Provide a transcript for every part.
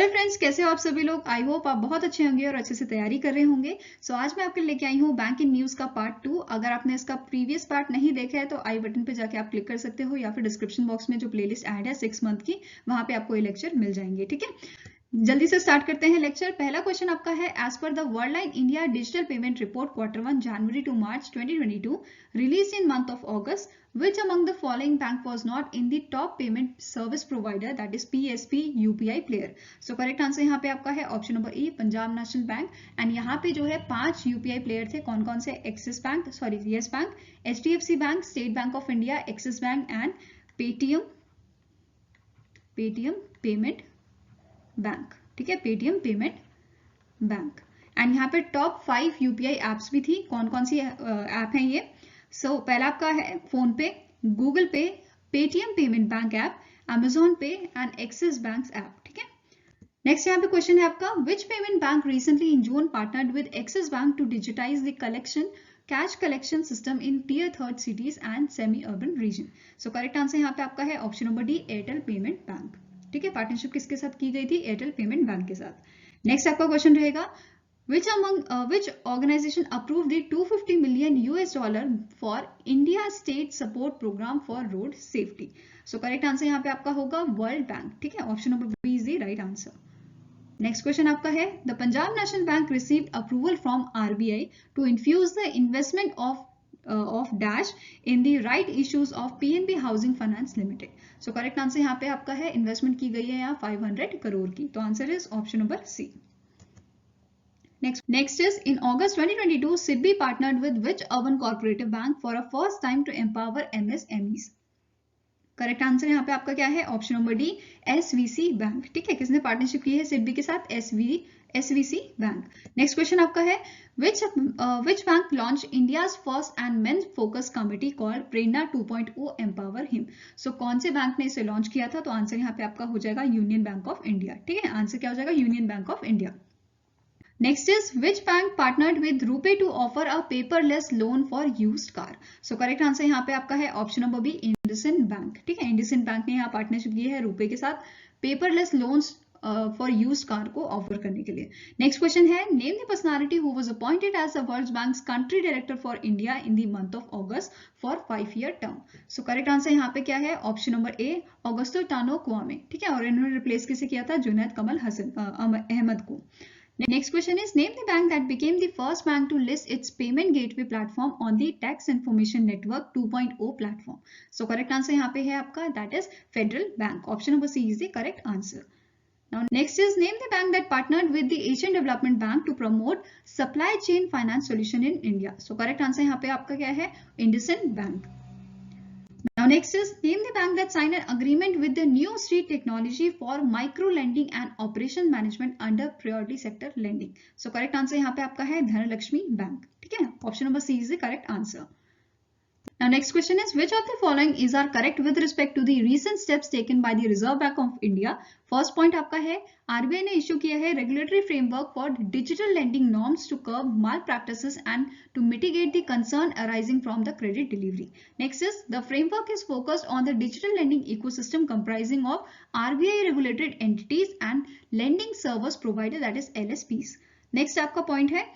Hello friends, कैसे हो आप सभी लोग। आई होप आप बहुत अच्छे होंगे और अच्छे से तैयारी कर रहे होंगे। आज मैं आपके लिए लेके आई हूँ बैंकिंग न्यूज का पार्ट 2। अगर आपने इसका प्रीवियस पार्ट नहीं देखा है तो आई बटन पे जाके आप क्लिक कर सकते हो या फिर डिस्क्रिप्शन बॉक्स में जो प्लेलिस्ट ऐड है 6 मंथ की, वहां पे आपको ये लेक्चर मिल जाएंगे। ठीक है, जल्दी से स्टार्ट करते हैं लेक्चर। पहला क्वेश्चन आपका है, as per the Worldline India digital payment report Q1 January to March 2022 released in month of August, which among the following bank was not in the top payment service provider, that is PSP UPI player? So correct answer यहाँ पे आपका है option number E, Punjab National bank. And यहाँ पे जो है 5 UPI player थे। कौन कौन से? Axis bank, sorry yes bank, HDFC bank, state bank of India, axis bank and Paytm payment bank. ठीक है, पेटीएम पेमेंट बैंक। एंड यहाँ पे टॉप 5 यूपीआई एप्स भी थी। कौन कौन सी ऐप है ये? पहला आपका है फोन पे, Google Pay, Paytm payment bank app, Amazon pay and Axis bank app. ठीक है, नेक्स्ट यहाँ पे क्वेश्चन है आपका, which payment bank recently in June partnered with Axis bank to digitise the cash collection system in Tier 3 cities and semi urban region? So correct answer यहाँ पे आपका है option number D, Airtel payment bank. ठीक है, partnership किसके साथ की गई थी? एयरटेल पेमेंट बैंक के साथ। नेक्स्ट आपका क्वेश्चन रहेगा, which organization approved the $250 million for India state support program for road safety? So correct answer यहाँ पे आपका होगा वर्ल्ड बैंक। ठीक है, option number B is the right answer. Next question आपका है, the Punjab National Bank received approval from RBI to infuse the investment of dash in the right issues of PNB Housing Finance Limited. So correct answer यहाँ पे आपका है, investment की गई है यहाँ 500 करोड़ की। तो answer is option number C. Next is, in August 2022, SIDBI partnered with which urban cooperative bank for a first time to empower MSMEs? Correct answer यहाँ पे आपका क्या है? Option number D, SVC bank. ठीक है, किसने पार्टनरशिप की है सिडबी के साथ? SVC bank. नेक्स्ट क्वेश्चन आपका है, which bank launched India's first and men focus committee called Prerna 2.0 empower him? सो कौन से बैंक ने इसे लॉन्च किया था? तो आंसर यहाँ पे आपका हो जाएगा यूनियन बैंक ऑफ इंडिया। ठीक है, आंसर क्या हो जाएगा? Union bank of India. Next is, which bank partnered with RuPay to offer a paperless loan for used car? So correct answer यहाँ पे आपका है option number B, IndusInd bank. ठीक है, इंडसइंड बैंक ने यहाँ पार्टनरशिप की है रूपे के साथ paperless loans for used car को ऑफर करने के लिए। नेक्स्ट क्वेश्चन है, name the personality who was appointed as the World Bank's country director for India in the month of August for 5-year term? So correct answer यहाँ पे क्या है? Option number A, Auguste Tano Kouame. ठीक है, और इन्होंने replace किसे किया था? जुनैद कमल हसन अहमद को। Next question is, name the bank that became the first bank to list its payment gateway platform on the Tax Information Network 2.0 platform? So correct answer यहाँ पे है आपका, that is Federal Bank. Option number C is the correct answer. Now next is, name the bank that partnered with the Asian Development Bank to promote supply chain finance solution in India. So correct answer यहाँ पे आपका क्या है? IndusInd Bank. Now next is, name the bank that signed an agreement with the New Street Technology for micro lending and operation management under priority sector lending. So correct answer यहाँ पे आपका है Dhanlaxmi bank. ठीक है, option number C is the correct answer. Now next question is, which of the following is are correct with respect to the recent steps taken by the Reserve Bank of India? First point आपका है, RBI ने issue किया है regulatory framework for digital lending norms to curb malpractices and to mitigate the concern arising from the credit delivery. Next is, the framework is focused on the digital lending ecosystem comprising of RBI regulated entities and lending service provider, that is LSPs. Next आपका point है,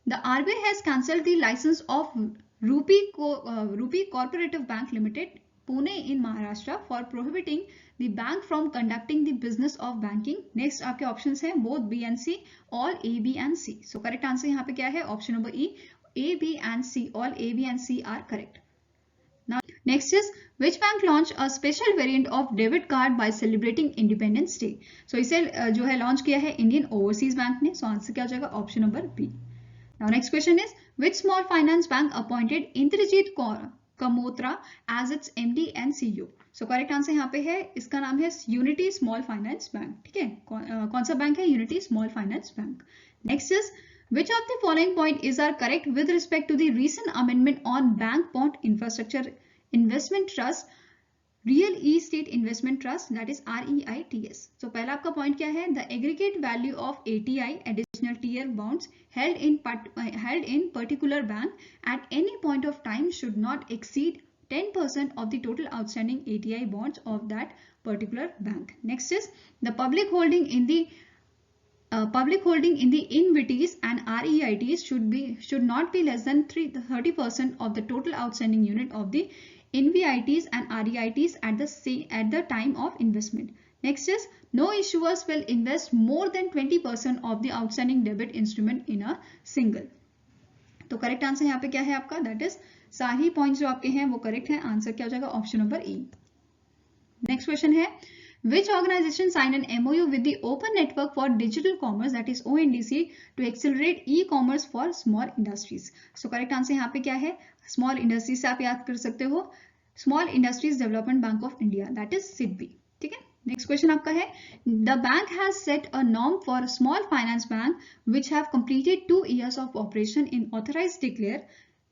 the RBI has cancelled the license of Rupee Cooperative Bank Limited, Pune in Maharashtra for prohibiting the bank from conducting the business of banking. Next आपके options हैं both B and C, all A, B and C. So correct answer यहाँ पे क्या है? Option number E, A, B and C, all A, B and C are correct. Now next is, which bank launched a special variant of debit card by celebrating Independence Day? So इसे जो है launch किया है Indian overseas bank ने। सो answer क्या हो जाएगा? Option number B. Now next question is, which small finance bank appointed Indrajit Kamotra as its MD and CEO? So correct answer यहाँ पे है, इसका नाम है यूनिटी स्मॉल फाइनेंस बैंक। ठीक है, कौन सा बैंक है? Unity small finance bank. Next is, which of the following point is are correct with respect to the recent amendment on bank bond infrastructure investment trust real estate investment trust, that is REITs? So पहला आपका point क्या है? The aggregate value of ATI additional tier bonds held in particular bank at any point of time should not exceed 10% of the total outstanding ATI bonds of that particular bank. Next is, the public holding in the public holding in the InvITs and REITs should not be less than 30% of the total outstanding unit of the InvITs and REITs at the time of investment. Next is no issuers will invest more than 20% of the outstanding debit instrument in a single. तो correct answer यहाँ पे क्या है आपका, that is सारी points जो आपके हैं वो करेक्ट है. आंसर क्या हो जाएगा, option number E. Next question है which organization signed an MOU with the Open Network for Digital Commerce, that is ONDC, to accelerate e-commerce for small industries. So correct answer यहाँ पे क्या है, small industries से आप याद कर सकते हो, Small Industries Development Bank of India, that is SIDBI. ठीक है. नेक्स्ट क्वेश्चन आपका है the bank has set a norm for small finance bank which have completed 2 years of operation in authorized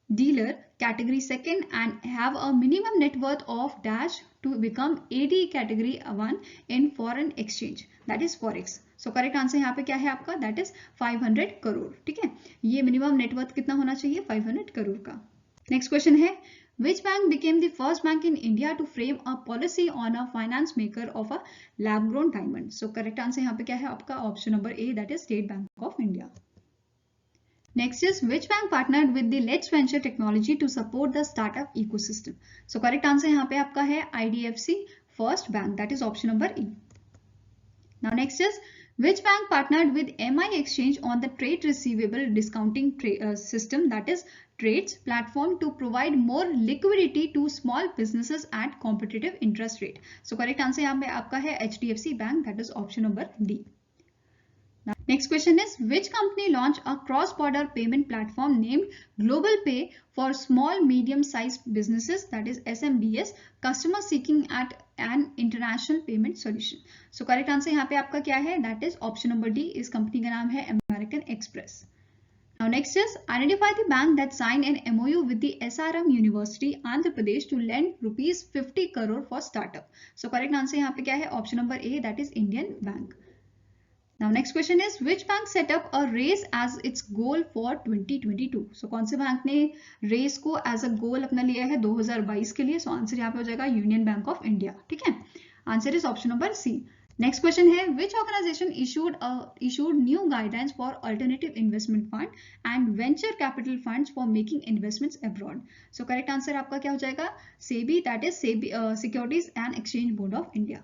dealer category 2nd and have a minimum net worth of dash to become AD category 1 in foreign exchange, that is forex. So correct answer यहाँ पे क्या है आपका, that is 500 crore. ठीक है, ये minimum net worth कितना होना चाहिए, 500 करोड़ का. नेक्स्ट क्वेश्चन है which bank became the first bank in India to frame a policy on a finance maker of a lab grown diamond. So correct answer यहाँ पे क्या है आपका, option number A, that is State Bank of India. Next is which bank partnered with the Let's Venture Technology to support the startup ecosystem. So correct answer यहाँ पे आपका है IDFC First Bank, that is option number E. Now next is which bank partnered with MI Exchange on the trade receivable discounting system, that is trades platform, to provide more liquidity to small businesses at competitive interest rate. So correct answer यहाँ पे आपका है HDFC Bank, that is option number D. Now, next question is which company launched a cross-border payment platform named Global Pay for small medium-sized businesses, that is SMBS, customers seeking at an international payment solution. So correct answer यहाँ पे आपका क्या है, that is option number D. इस company का नाम है American Express. Now next is identify the bank that signed an MOU with the SRM University Andhra Pradesh to lend rupees 50 crore for startup. So correct answer यहाँ पे क्या है, option number A, that is Indian Bank. Now next question is which bank set up a race as its goal for 2022. So कौन से bank ने race को as a गोल अपना लिया है 2022 के लिए. सो आंसर यहाँ पे हो जाएगा यूनियन बैंक ऑफ इंडिया. ठीक है, answer is option number C. Next question है which organization issued new guidelines for alternative investment fund and venture capital funds for making investments abroad. So correct answer आपका क्या हो जाएगा, SEBI, that is SEBI, Securities and Exchange Board of India.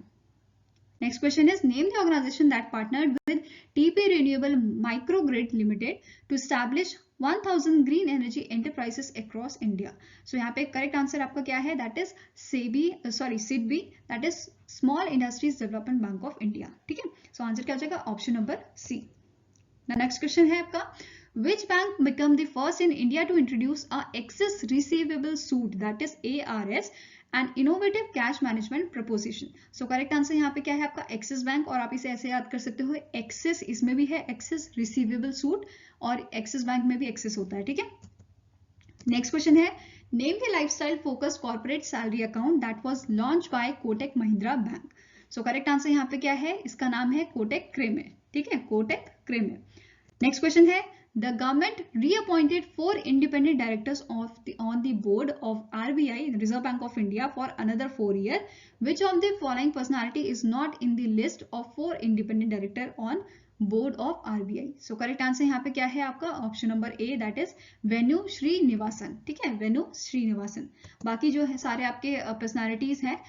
Next question is name the organization that partnered with TP Renewable Microgrid Limited to establish 1000 green energy enterprises across India. So यहाँ पे correct answer आपका क्या है, that is SIDBI, that is Small Industries Development Bank of India. ठीक है, so answer क्या हो जाएगा, option number C. The next question है आपका which bank became the first in India to introduce a excess receivable suit, that is ARS, and innovative cash management proposition. So correct answer यहाँ पे क्या है आपका, एक्सिस बैंक, और आप इसे ऐसे याद कर सकते हो एक्सिस, इसमें भी है एक्सिस रिसीवेबल सूट और एक्सिस बैंक में भी एक्सिस होता है. ठीक है, नेक्स्ट क्वेश्चन है name the lifestyle focused corporate salary account that was launch by Kotak Mahindra bank. So correct answer यहाँ पे क्या है, इसका नाम है कोटक क्रेमे. ठीक है, कोटक क्रेमे. नेक्स्ट क्वेश्चन है the government reappointed 4 independent directors on the board of RBI, the Reserve Bank of India, for another 4 years. Which of the following personality is not in the list of 4 independent director on board of RBI? So correct answer यहाँ पे क्या है आपका, option number A, that is Venu Srinivasan. ठीक है, वेनु श्रीनिवासन. बाकी जो है सारे आपके पर्सनालिटीज हैं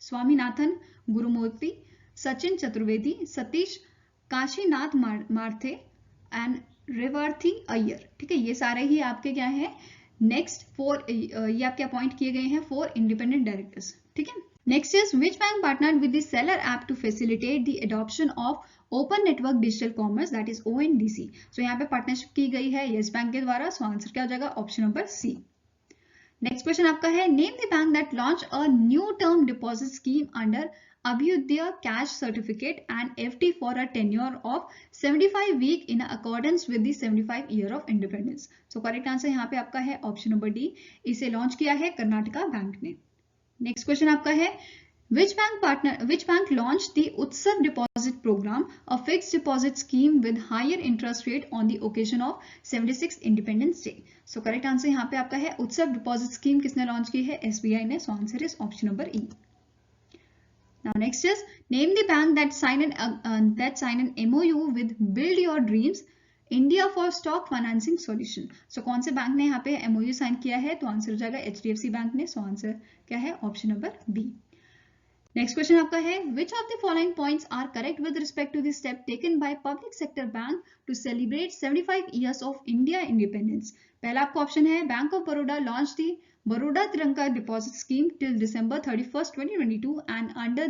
स्वामीनाथन गुरुमूर्ति, सचिन चतुर्वेदी, सतीश काशीनाथ मार्थे एंड रेवार्थी अय्यर. ठीक है, ये सारे ही आपके क्या है, नेक्स्ट 4 ये आपके अपॉइंट किए गए हैं 4 इंडिपेंडेंट डायरेक्टर्स. ठीक है, next is which bank partnered with the seller app to facilitate the adoption of open network digital commerce, that is ONDC. So यहाँ पे पार्टनरशिप की गई है येस बैंक के द्वारा. सो आंसर क्या हो जाएगा, option number C. Next question आपका है name the bank that launch a new term deposit scheme under Abhyudaya Cash Certificate and FD for a tenure of 75 week in accordance with the 75 year of independence. So correct answer यहाँ पे आपका है option number D. इसे launch किया है Karnataka bank ने. Next question आपका है which bank launched the Utsav deposit program, a fixed deposit scheme with higher interest rate on the occasion of 76th Independence Day. So correct answer यहाँ पे आपका है उत्सव डिपॉजिट स्कीम किसने लॉन्च की है, SBI ने. So answer is option number E. Now next is name the bank that sign an MOU with Build Your Dreams India for Stock Financing Solution. So कौन से बैंक ने यहाँ पे MOU sign किया है? तो आंसर हो जाएगा HDFC बैंक ने. सो आंसर क्या है? Option number B. Next question आपका है which of the following points are correct with respect to the step taken by public sector bank to celebrate 75 years of India independence. पहला आपका option है bank of Baroda launch the Baroda Tiranga Deposit Scheme till December 31st, 2022, and under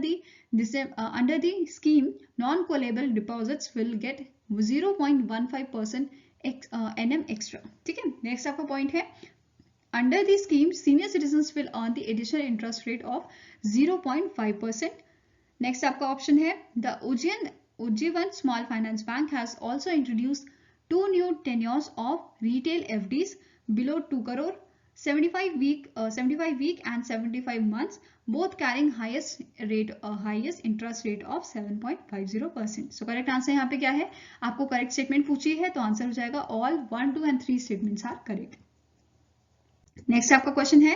the scheme, non-callable deposits will get 0.15% NM extra. ठीक है. Next आपका point है under the scheme, senior citizens will earn the additional interest rate of 0.5%. Next आपका option है the Ujjivan Small Finance Bank has also introduced 2 new tenures of retail FDs below 2 crore. 75 week and 75 months, both carrying highest interest rate of 7.50%. So correct answer यहाँ पे क्या है? आपको correct statement पूछी है तो आंसर हो जाएगा all 1, 2 and 3 statements are correct. Next आपका question है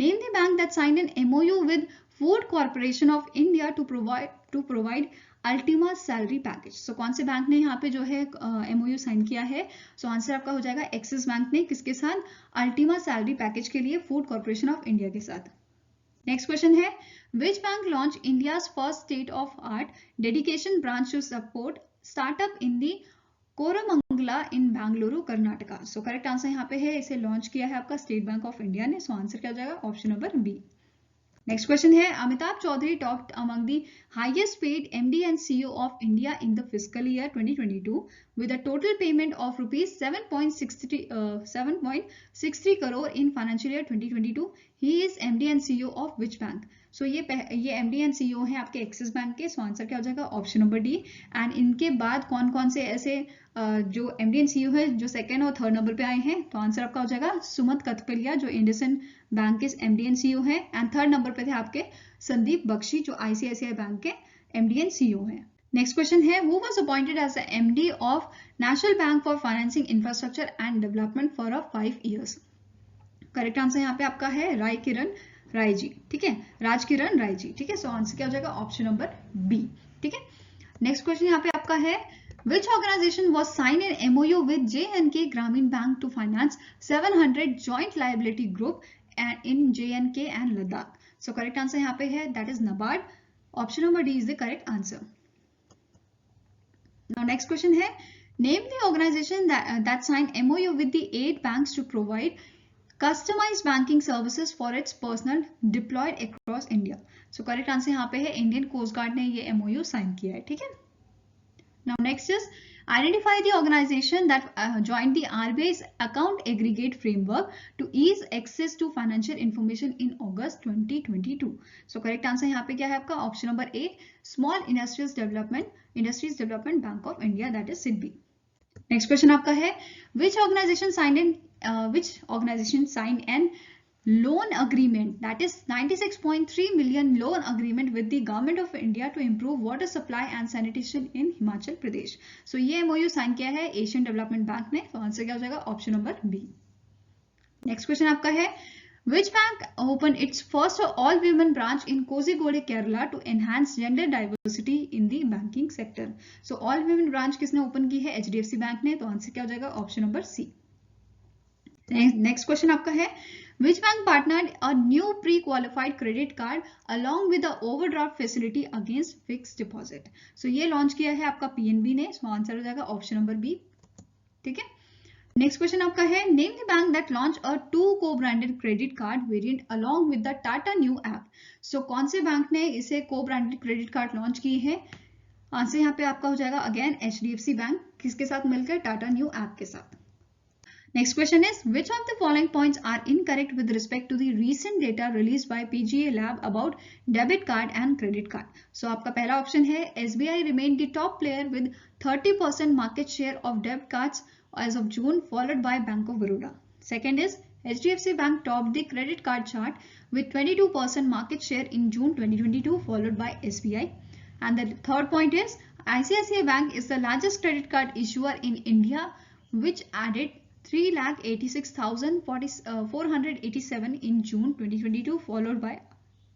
name the bank that signed an MOU with Food Corporation of India to provide Ultima salary package. So कौन से बैंक ने यहाँ पे जो है MOU साइन किया है? सो आंसर आपका हो जाएगा एक्सिस बैंक ने. किसके साथ? अल्टीमा सैलरी पैकेज के लिए फूड कॉर्पोरेशन ऑफ इंडिया के साथ. नेक्स्ट क्वेश्चन है which bank launch India's first state of art dedication branch to support startup in the Koramangala in Bengaluru Karnataka. So correct answer यहाँ पे है इसे लॉन्च किया है आपका स्टेट बैंक ऑफ इंडिया ने. सो आंसर क्या हो जाएगा? Option number B. Next question है Amitabh Chaudhary topped among the highest paid MD and CEO of India in the fiscal year 2022 with a total payment of rupees 7.63 crore in financial year 2022. He is MD and CEO of which bank? So ये MD and CEO है आपके axis bank के. सो answer क्या हो जाएगा? Option number D. And इनके बाद कौन कौन से ऐसे जो MD and CEO है जो सेकेंड और थर्ड नंबर पे आए हैं? तो आंसर आपका हो जाएगा सुमंत कथपेलिया जो इंडसइंड बैंक के MD and CEO है. एंड थर्ड नंबर पे थे आपके संदीप बख्शी जो ICICI बैंक के MD and CEO है. नेक्स्ट क्वेश्चन है who was appointed as the MD of National Bank for Financing Infrastructure and Development for 5 years. Correct answer यहाँ पे आपका है राजकिरण राय जी. ठीक है, राजकिरण राय जी. ठीक है. सो आंसर क्या हो जाएगा? Option number B. ठीक है. नेक्स्ट क्वेश्चन यहाँ पे आपका है which organization was signed an MOU with J&K Grameen Bank to finance 700 joint liability group in J&K and Ladakh. So correct answer यहाँ पे है that is NABARD. Option number D is the correct answer. Now next question है name the organization that signed MOU with the 8 banks to provide customized banking services for its personnel deployed across India. So correct answer यहाँ पे है Indian Coast Guard ने ये MOU sign किया है. ठीक है. Now next is identify the organization that joined the RBI's account aggregate framework to ease access to financial information in August 2022. So correct answer यहाँ पे क्या है आपका? Option number A Small Industries Development Bank of India, that is SIDBI. Next question आपका है which organization signed an loan agreement that is 96.3 million loan agreement with the government of India to improve water supply and sanitation in Himachal Pradesh. So ये MOU sign किया है Asian development bank ने. तो answer क्या हो जाएगा? Option number B. Next question आपका है which bank opened its first all women branch in Kozhikode, Kerala to enhance gender diversity in the banking sector. So all women branch किसने open की है? HDFC बैंक ने. तो answer क्या हो जाएगा? Option number C. Next question आपका है which bank partnered a new pre-qualified credit card along with the overdraft facility against fixed deposit. So ये लॉन्च किया है आपका PNB ने. So आंसर हो जाएगा ऑप्शन नंबर बी. ठीक है. नेक्स्ट क्वेश्चन आपका है name the bank that launch a 2 co-branded credit card variant along with the Tata Neu app. So कौन से बैंक ने इसे co-branded credit card लॉन्च की है? आंसर यहाँ पे आपका हो जाएगा अगेन HDFC बैंक. किसके साथ मिलकर? टाटा न्यू ऐप के साथ. Next question is which of the following points are incorrect with respect to the recent data released by PGA Lab about debit card and credit card. So आपका पहला option है SBI remained the top player with 30% market share of debit cards as of June followed by Bank of Baroda. Second is HDFC Bank topped the credit card chart with 22% market share in June 2022 followed by SBI. And the third point is ICICI Bank is the largest credit card issuer in India which added 3,86,487 in June 2022 followed by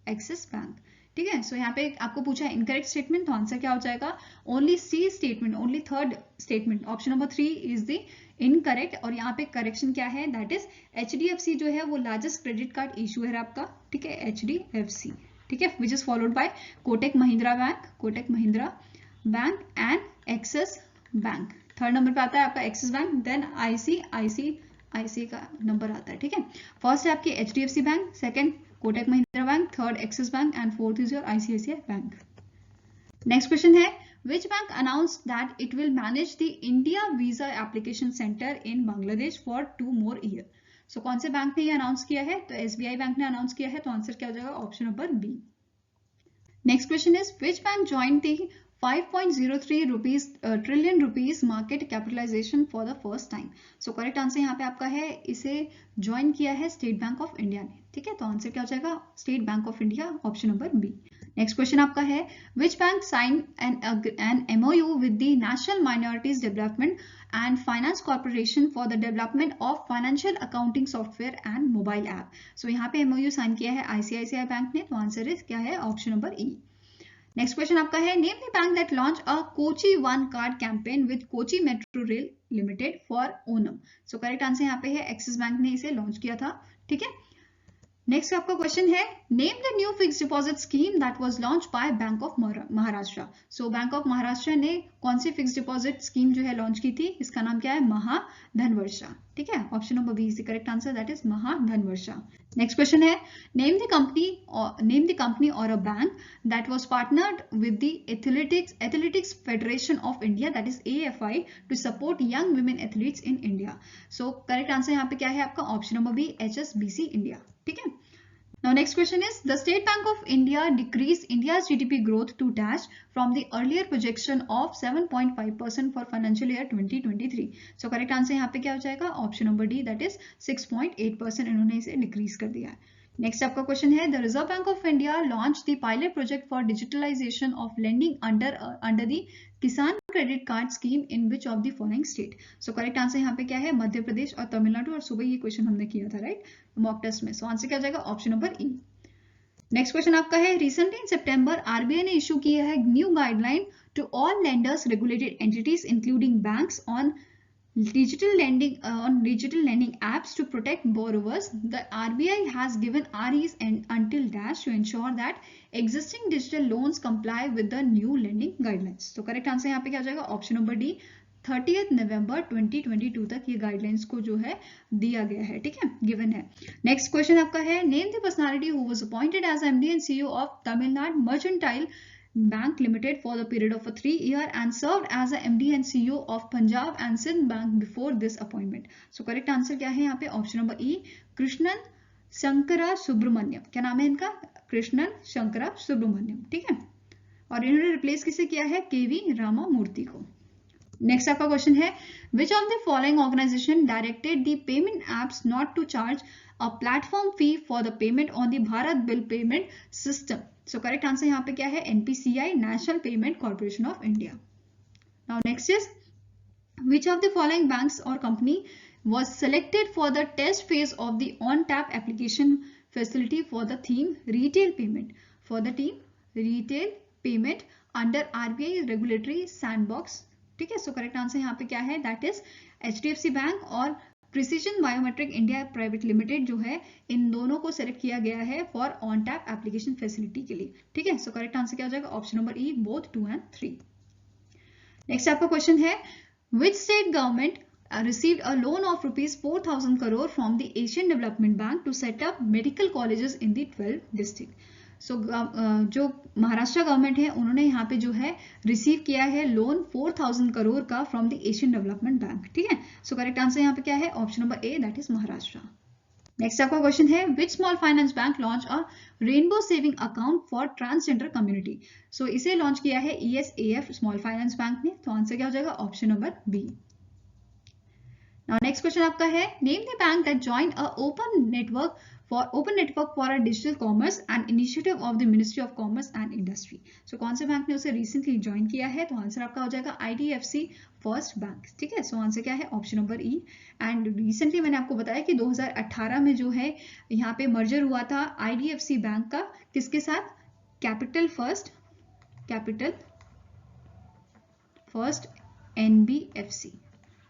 Axis Bank. ठीक है। सो यहाँ पे आपको पूछा है incorrect statement, तो answer क्या हो जाएगा, only C statement, only third statement, option number 3 is the incorrect. और यहाँ पे करेक्शन क्या है, दैट इज HDFC जो है वो लार्जेस्ट क्रेडिट कार्ड इशूअर है आपका, ठीक है, HDFC, ठीक है, which is followed by Kotak Mahindra bank, Kotak Mahindra bank and Axis bank. Third number पे आता है आपका एक्सिस बैंक, देन ICICI का नंबर आता है, ठीक है। फर्स्ट है आपकी HDFC bank, second Kotak Mahindra bank, third axis bank and fourth is your ICICI bank. Next question है which bank announced that it will manage the India visa application center in Bangladesh for 2 more years? So कौन से bank ने ये announce किया है, तो SBI bank ने announce किया है, तो आंसर क्या हो जाएगा, option number B. Next question is which bank joined the 5.03 trillion rupees market capitalisation for the first time? So correct answer यहाँ पे आपका है, इसे ज्वाइन किया है स्टेट बैंक ऑफ इंडिया ने, ठीक है, तो आंसर क्या हो जाएगा, state bank of India, option number B. Next question आपका है which bank signed an MOU with the National Minorities Development and Finance Corporation for the development of financial accounting software and mobile app? So यहाँ पे MOU sign किया है ICICI bank ने, तो answer is क्या है, option number E. Next question आपका है name the bank that launch a Kochi one card campaign with Kochi metro rail limited for Onam? So correct answer यहाँ पे है एक्सिस बैंक ने इसे लॉन्च किया था, ठीक है। नेक्स्ट आपका क्वेश्चन है name the new fix deposit scheme that was launch by bank of Maharashtra? So bank of Maharashtra ने कौन सी फिक्स डिपॉजिट स्कीम जो है लॉन्च की थी, इसका नाम क्या है, महाधनवर्षा, ठीक है, option number B is the correct answer, that is Mahadhanvarsha. Next question है name the company or a bank that was partnered with the athletics federation of India, that is AFI, to support young women athletes in India. So correct answer यहाँ पे क्या है आपका, option number B, HSBC India, ठीक है। Now next question is the State Bank of India decreased India's GDP growth to dash from the earlier projection of 7.5% for financial year 2023. So correct answer यहाँ पे क्या हो जाएगा, option number D, that is 6.8% इन्होंने इसे decrease कर दिया है। नेक्स्ट आपका क्वेश्चन है the reserve bank of India launch the pilot project for digitalization of lending under the Kisan credit card scheme in which of the following state? So correct answer यहाँ पे क्या है, मध्य प्रदेश और तमिलनाडु, और सुबह ये क्वेश्चन हमने किया था राइट, मॉक टेस्ट में। सो आंसर क्या हो जाएगा, option number E. Next question आपका है रिसेंटली इन सितंबर RBI ने इशू किया है new guideline to all lenders regulated entities including banks on digital lending apps to protect borrowers. The RBI has given REs until dash to ensure that existing digital loans comply with the new lending guidelines. So correct answer यहाँ पे क्या हो जाएगा, option number D, 30 नवंबर 2022 तक ये guidelines को जो है दिया गया है, ठीक है, गिवन है। नेक्स्ट क्वेश्चन आपका है name the personality who was appointed as MD and CEO of Tamil Nadu mercantile Bank Limited for the period of a 3 year and served as a MD and CEO of Punjab and Sindh Bank before this appointment. So correct answer क्या है यहाँ पे, option number E, Krishnan Shankara Subramaniam. क्या नाम है इनका, कृष्णन शंकरा सुब्रमण्यम, ठीक है, और इन्होंने रिप्लेस किसे किया है, KV रामा मूर्ति को। नेक्स्ट आपका क्वेश्चन है which of the following organisation directed the payment apps not to charge a platform fee for the payment on the Bharat bill payment system? So correct answer यहाँ पे क्या है, NPCI, national payment corporation of India. Now next is which of the following banks or company was selected for the test phase of the on-tap application facility for the theme retail payment under RBI regulatory sandbox? ठीक है, so correct answer यहाँ पे क्या है, that is HDFC bank और precision biometric India private limited जो है, इन दोनों को सेलेक्ट किया गया है for on tap application facility के लिए, ठीक है। सो करेक्ट आंसर क्या हो जाएगा, option number E, both 2 and 3। Next आपका क्वेश्चन है which state government received a loan of rupees 4,000 crore from the Asian Development Bank to set up medical colleges in the 12 district? सो जो Maharashtra government है उन्होंने यहाँ पे जो है रिसीव किया है लोन 4,000 करोड़ का from the Asian development bank, ठीक है। सो करेक्ट आंसर यहाँ पे क्या है, option number A, that is Maharashtra. Next आपका क्वेश्चन है which small finance bank launch a rainbow saving account for transgender community? So इसे लॉन्च किया है ESAF स्मॉल फाइनेंस बैंक ने, तो आंसर क्या हो जाएगा, option number B. Now next question आपका है name the bank that joined a open network for a digital commerce and initiative of the Ministry of Commerce and Industry. So कौन से bank ने उसे recently join किया है, तो answer आपका हो जाएगा IDFC फर्स्ट बैंक, ठीक है। सो आंसर क्या है, option number E. And recently मैंने आपको बताया कि 2018 में जो है यहाँ पे मर्जर हुआ था IDFC बैंक का किसके साथ, कैपिटल फर्स्ट NBFC,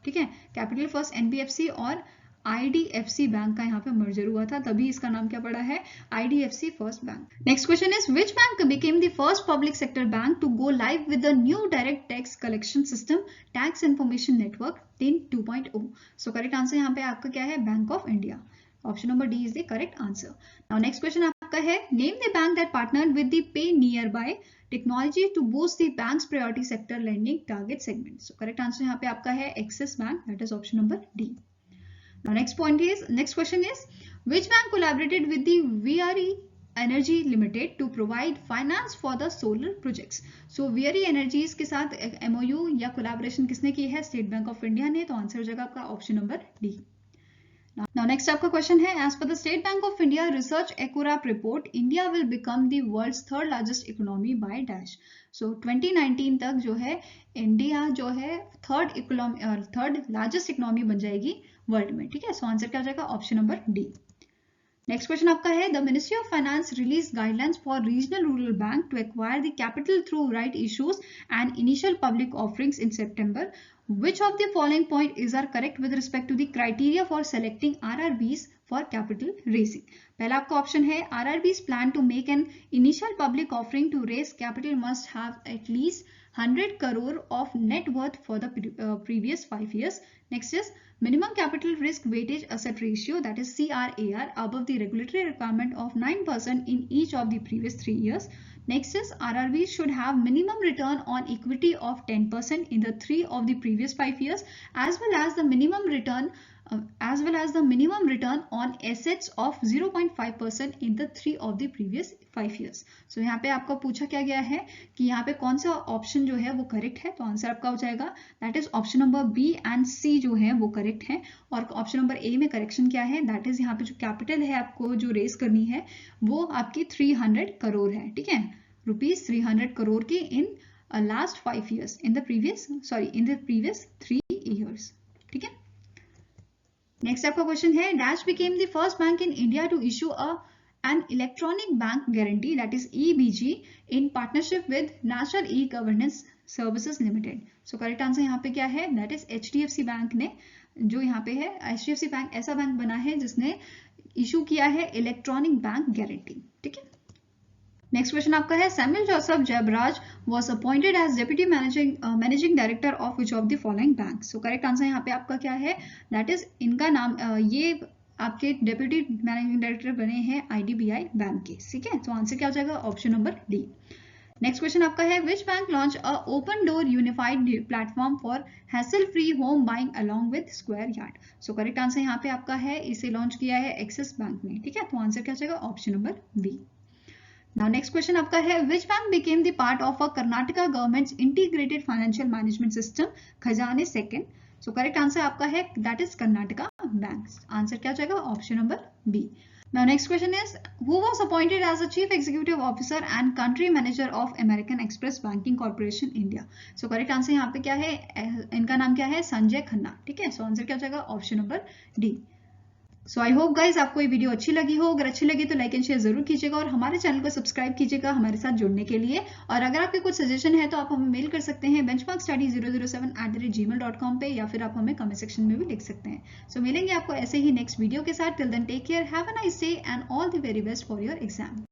ठीक है, कैपिटल फर्स्ट NBFC और IDFC बैंक का यहाँ पे मर्जर हुआ था, तभी इसका नाम क्या पड़ा है, IDFC first bank. Next question is which bank became the first public sector bank to go live with the new direct tax collection system tax information network TIN 2.0। So correct answer यहाँ पे आपका क्या है, bank of India. Option number D is the correct answer. Now next question आपका है name the bank that partnered with the pay near by technology to boost the banks priority sector lending target segment. So correct answer यहाँ पे आपका है axis bank, that is option number D. Now next question is which bank collaborated with the VRE Energy Limited to provide finance for the solar projects? So VRE Energies के साथ MOU या collaboration किसने की है, state bank of India ने, तो answer हो जाएगा आपका option number D. Now next आपका क्वेश्चन है as per the State Bank of India research ECORAP report, India will become the world's third largest economy by dash. So 2019 तक जो है इंडिया जो है थर्ड लार्जेस्ट इकोनॉमी बन जाएगी world में, ठीक है। सो आंसर क्या हो जाएगा, option number D. Next question आपका है the ministry of finance release guidelines for regional rural bank to acquire the capital through right issues and initial public offerings in सितंबर। Which of the following point is are correct with respect to the criteria for selecting RRBs for capital raising? पहला आपका option है RRBs plan to make an initial public offering to raise capital must have at least 100 crore of net worth for the previous 5 years. Next is minimum capital risk weightage asset ratio, that is CRAR, above the regulatory requirement of 9% in each of the previous 3 years. Next is RRBs should have minimum return on equity of 10% in the 3 of the previous 5 years, as well as the minimum return on assets of 0.5% in the 3 of the previous 5 years. So यहाँ पे आपको पूछा क्या गया है कि यहाँ पे कौन सा ऑप्शन जो है वो करेक्ट है, तो आंसर आपका हो जाएगा that is option number B and C जो है वो करेक्ट है। और ऑप्शन नंबर ए में करेक्शन क्या है, दैट इज यहाँ पे जो कैपिटल है आपको जो रेज करनी है वो आपकी 300 करोड़ है, ठीक है, रुपीज 300 करोड़ की in last 5 years in the previous 3 years, ठीक है। नेक्स्ट आपका क्वेश्चन है dash became the first bank in India to issue an electronic bank guarantee, that is EBG, in partnership with National E-Governance Services Limited. So correct answer यहाँ पे क्या है, that is HDFC bank ने, जो यहाँ पे है HDFC बैंक ऐसा बैंक बना है जिसने इशू किया है इलेक्ट्रॉनिक बैंक गारंटी, ठीक है। नेक्स्ट क्वेश्चन आपका है Samuel Joseph Jebaraj was appointed as deputy managing director of which of the following bank. So correct answer यहाँ पे आपका क्या है, दैट इज इनका नाम ये आपके डेप्यूटी मैनेजिंग डायरेक्टर बने हैं IDBI बैंक के, ठीक है। तो आंसर क्या हो जाएगा, option number D. Next question आपका है which bank launch a open door unified platform for hassle free home buying along with square yard. So correct answer यहाँ पे आपका है इसे लॉन्च किया है एक्सिस बैंक ने, ठीक है। तो आंसर क्या हो जाएगा, option number B. Now next question आपका है which bank became the part of a Karnataka government's integrated financial management system Khajane second. So correct answer आपका है that is Karnataka bank. Answer क्या हो जाएगा, option number B. Now next question is who was appointed as a chief executive officer and country manager of American Express Banking Corporation India। So correct answer यहाँ पे क्या है, इनका नाम क्या है, संजय खन्ना, ठीक है। सो आंसर क्या हो जाएगा, option number D. So I hope guys आपको ये वीडियो अच्छी लगी हो, अगर अच्छी लगी तो लाइक एंड शेयर जरूर कीजिएगा और हमारे चैनल को सब्सक्राइब कीजिएगा हमारे साथ जुड़ने के लिए। और अगर आपके कुछ सजेशन है तो आप हमें मेल कर सकते हैं benchmarkstudy007@gmail.com पे, या फिर आप हमें कमेंट सेक्शन में भी लिख सकते हैं। सो मिलेंगे आपको ऐसे ही नेक्स्ट वीडियो के साथ। Till then take care, have a nice day and all the very best for your exam.